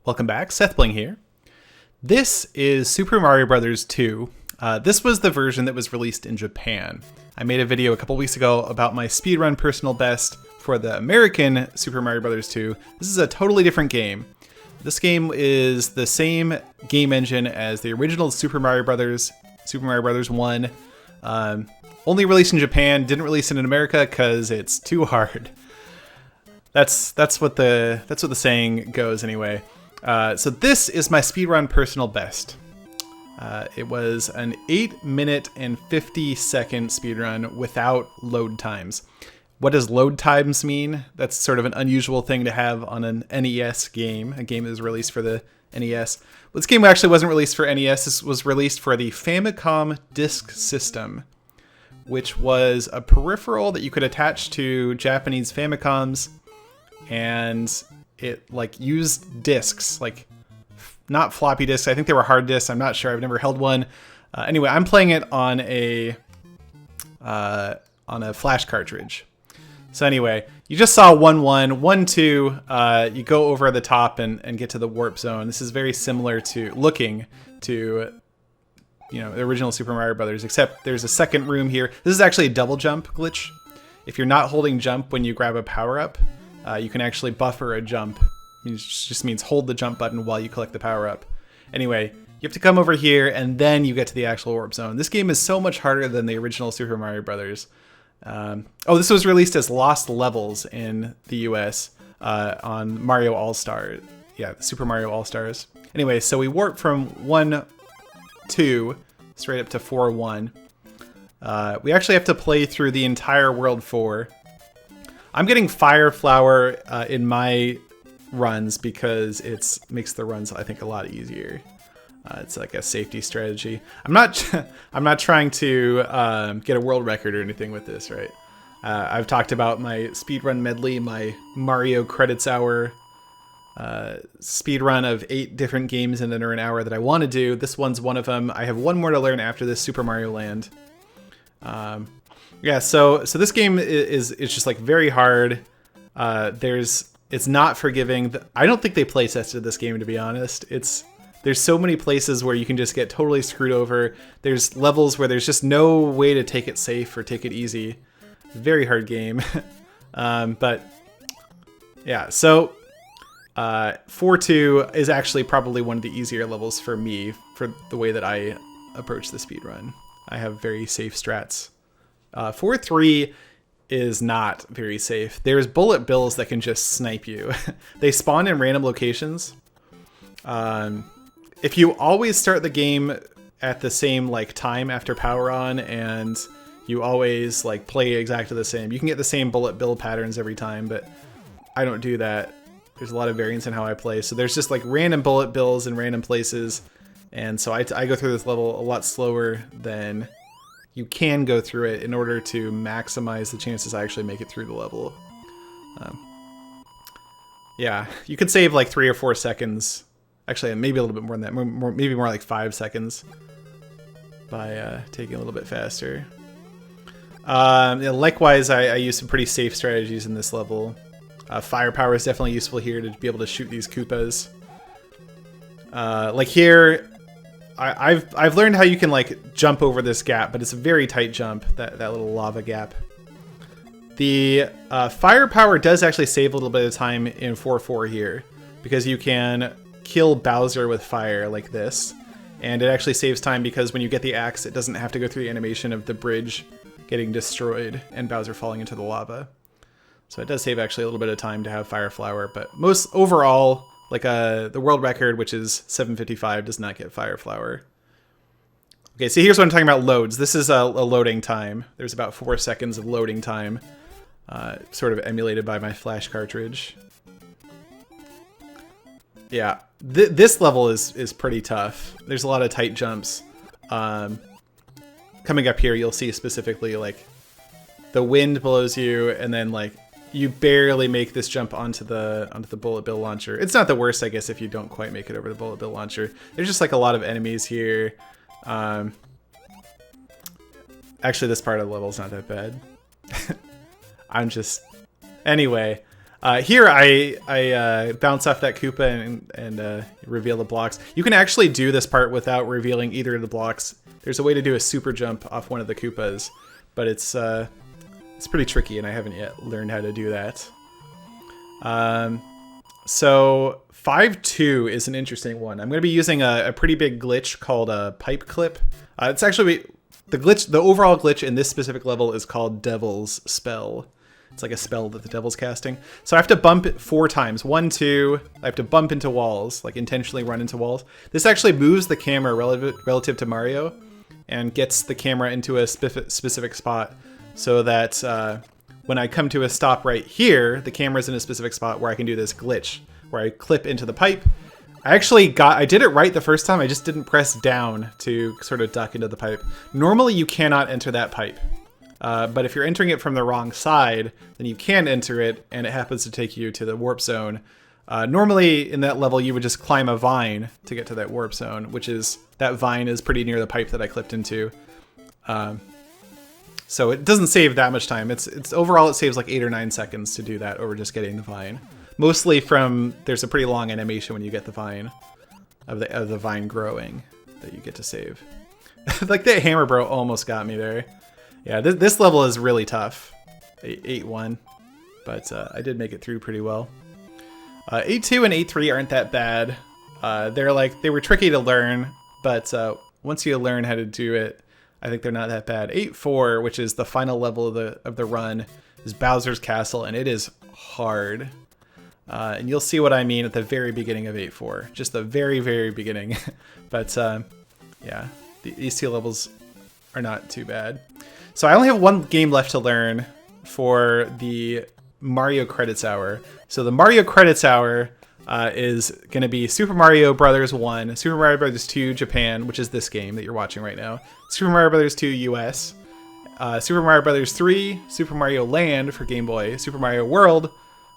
Welcome back, SethBling here. This is Super Mario Bros. 2. This was the version that was released in Japan. I made a video a couple weeks ago about my speedrun personal best for the American Super Mario Bros. 2. This is a totally different game. This game is the same game engine as the original Super Mario Bros. 1. Only released in Japan, didn't release it in America because it's too hard. That's what the saying goes anyway. So this is my speedrun personal best. It was an 8-minute and 50-second speedrun without load times. What does load times mean? That's sort of an unusual thing to have on an NES game, a game that was released for the NES. Well, this game actually wasn't released for NES. This was released for the Famicom Disk System, which was a peripheral that you could attach to Japanese Famicoms, and it used discs, not floppy disks. I think they were hard disks. I'm not sure. I've never held one. Anyway, I'm playing it on a flash cartridge. So anyway, you just saw 1-1, 1-2. You go over the top and get to the warp zone. This is very similar to the original Super Mario Brothers, except there's a second room here. This is actually a double jump glitch. If you're not holding jump when you grab a power-up, you can actually buffer a jump. It just means hold the jump button while you collect the power-up. Anyway, you have to come over here, and then you get to the actual warp zone. This game is so much harder than the original Super Mario Brothers. This was released as Lost Levels in the US on Mario All-Stars. Yeah, Super Mario All-Stars. Anyway, so we warp from 1-2 straight up to 4-1. We actually have to play through the entire World 4. I'm getting Fire Flower in my runs because it makes the runs, I think, a lot easier. It's like a safety strategy. I'm not trying to get a world record or anything with this, right? I've talked about my speedrun medley, my Mario Credits Hour speedrun of 8 different games in under an hour that I want to do. This one's one of them. I have one more to learn after this, Super Mario Land. So this game is just very hard. It's not forgiving. I don't think they play tested this game, to be honest. There's so many places where you can just get totally screwed over. There's levels where there's just no way to take it safe or take it easy. Very hard game. But yeah, so 4-2 is actually probably one of the easier levels for me for the way that I approach the speedrun. I have very safe strats. 4-3 is not very safe. There's bullet bills that can just snipe you. They spawn in random locations. If you always start the game at the same time after power on, and you always play exactly the same, you can get the same bullet bill patterns every time, but I don't do that. There's a lot of variance in how I play, so there's just random bullet bills in random places, and so I go through this level a lot slower than you can go through it in order to maximize the chances I actually make it through the level. Yeah, you could save 3 or 4 seconds. Actually, maybe a little bit more than that. Maybe more like 5 seconds by taking a little bit faster. Likewise, I use some pretty safe strategies in this level. Firepower is definitely useful here to be able to shoot these Koopas. Here, I've learned how you can jump over this gap, but it's a very tight jump, that little lava gap. The firepower does actually save a little bit of time in 4-4 here, because you can kill Bowser with fire like this, and it actually saves time because when you get the axe, it doesn't have to go through the animation of the bridge getting destroyed and Bowser falling into the lava. So it does save actually a little bit of time to have Fire Flower, but most overall, the world record, which is 7:55, does not get Fire Flower. Okay, so here's what I'm talking about loads. This is a loading time. There's about 4 seconds of loading time, sort of emulated by my flash cartridge. Yeah, this level is pretty tough. There's a lot of tight jumps. Coming up here, you'll see specifically the wind blows you, and then you barely make this jump onto the bullet bill launcher. It's not the worst, I guess, if you don't quite make it over the bullet bill launcher. There's just a lot of enemies here. Actually, this part of the level is not that bad. Anyway, Here I bounce off that Koopa and reveal the blocks. You can actually do this part without revealing either of the blocks. There's a way to do a super jump off one of the Koopas, but it's pretty tricky, and I haven't yet learned how to do that. So 5-2 is an interesting one. I'm going to be using a pretty big glitch called a pipe clip. It's actually the overall glitch in this specific level is called Devil's Spell. It's like a spell that the devil's casting. So I have to bump it 4 times. 1, 2. I have to bump into walls, like intentionally run into walls. This actually moves the camera relative to Mario and gets the camera into a specific spot so that when I come to a stop right here, the camera's in a specific spot where I can do this glitch, where I clip into the pipe. I did it right the first time, I just didn't press down to sort of duck into the pipe. Normally you cannot enter that pipe. But if you're entering it from the wrong side, then you can enter it, and it happens to take you to the warp zone. Normally, in that level, you would just climb a vine to get to that warp zone, that vine is pretty near the pipe that I clipped into. So it doesn't save that much time. Overall, it saves like 8 or 9 seconds to do that over just getting the vine. Mostly there's a pretty long animation when you get the vine, of the vine growing, that you get to save. Like that hammer bro almost got me there. Yeah, this level is really tough. 8-1, but I did make it through pretty well. 8-2 and 8-3 aren't that bad. They were tricky to learn, but once you learn how to do it, I think they're not that bad. 8-4, which is the final level of the run, is Bowser's Castle, and it is hard. And you'll see what I mean at the very beginning of 8-4, just the very, very beginning. But yeah, these 2 levels are not too bad. So I only have 1 game left to learn for the Mario Credits Hour. So the Mario Credits Hour is going to be Super Mario Bros. 1, Super Mario Bros. 2 Japan, which is this game that you're watching right now, Super Mario Bros. 2 US, Super Mario Bros. 3, Super Mario Land for Game Boy, Super Mario World,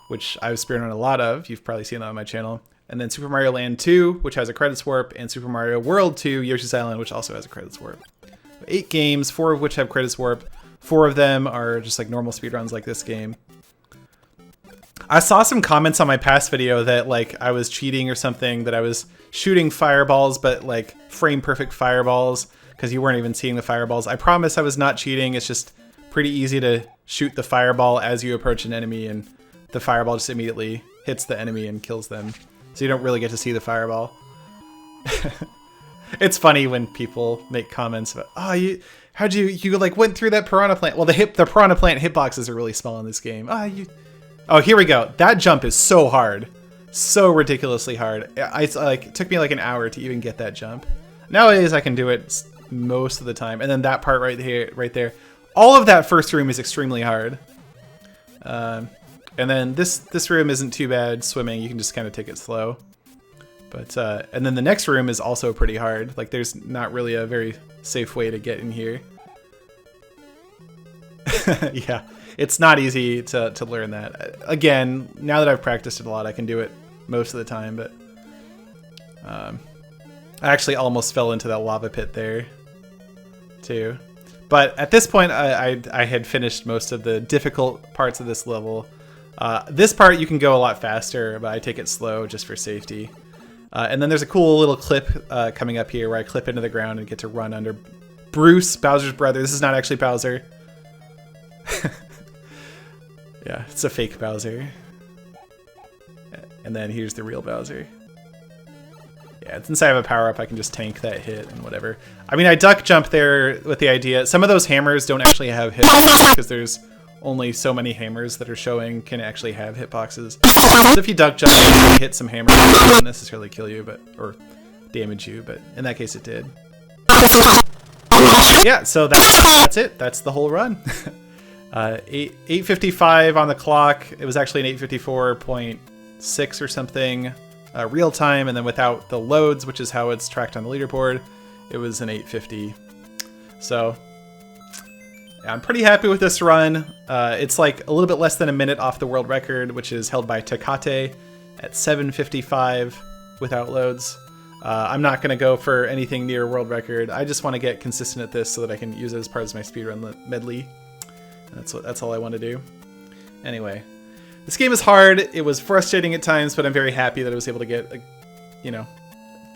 which I've spearrun a lot of, you've probably seen that on my channel, and then Super Mario Land 2, which has a credits warp, and Super Mario World 2 Yoshi's Island, which also has a credits warp. 8 games, 4 of which have credits warp. 4 of them are just like normal speedruns like this game. I saw some comments on my past video that like I was cheating or something, that I was shooting fireballs, but like frame perfect fireballs, because you weren't even seeing the fireballs. I promise I was not cheating. It's just pretty easy to shoot the fireball as you approach an enemy, and the fireball just immediately hits the enemy and kills them. So you don't really get to see the fireball. It's funny when people make comments about, oh, you like went through that piranha plant. Well, the piranha plant hitboxes are really small in this game. Oh, here we go. That jump is so hard, so ridiculously hard. It took me like an hour to even get that jump. Nowadays I can do it most of the time. And then that part right there. All of that first room is extremely hard. And then this room isn't too bad swimming. You can just kind of take it slow. But and then the next room is also pretty hard. Like there's not really a very safe way to get in here. Yeah, it's not easy to learn that. Again, now that I've practiced it a lot, I can do it most of the time, but I actually almost fell into that lava pit there too. But at this point, I had finished most of the difficult parts of this level. This part you can go a lot faster, but I take it slow just for safety. And then there's a cool little clip coming up here where I clip into the ground and get to run under Bruce, Bowser's brother. This is not actually Bowser. Yeah, it's a fake Bowser. And then here's the real Bowser. Yeah, since I have a power-up, I can just tank that hit and whatever. I mean, I duck jump there with the idea. Some of those hammers don't actually have hitboxes because there's only so many hammers that are showing can actually have hitboxes. So if you duck jump and hit some hammers, it doesn't necessarily kill you, or damage you, but in that case it did. Yeah, so that's it. That's the whole run. 8:55 on the clock. It was actually an 8:54.6 or something real time, and then without the loads, which is how it's tracked on the leaderboard, it was an 8:50. So yeah, I'm pretty happy with this run. It's like a little bit less than a minute off the world record, which is held by Takate at 7:55 without loads. I'm not going to go for anything near world record. I just want to get consistent at this so that I can use it as part of my speedrun medley. That's all I want to do. Anyway, This game is hard. It was frustrating at times, but I'm very happy that I was able to get,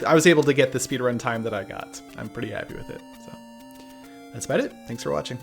I was able to get the speedrun time that I got. I'm pretty happy with it. So that's about it. Thanks for watching.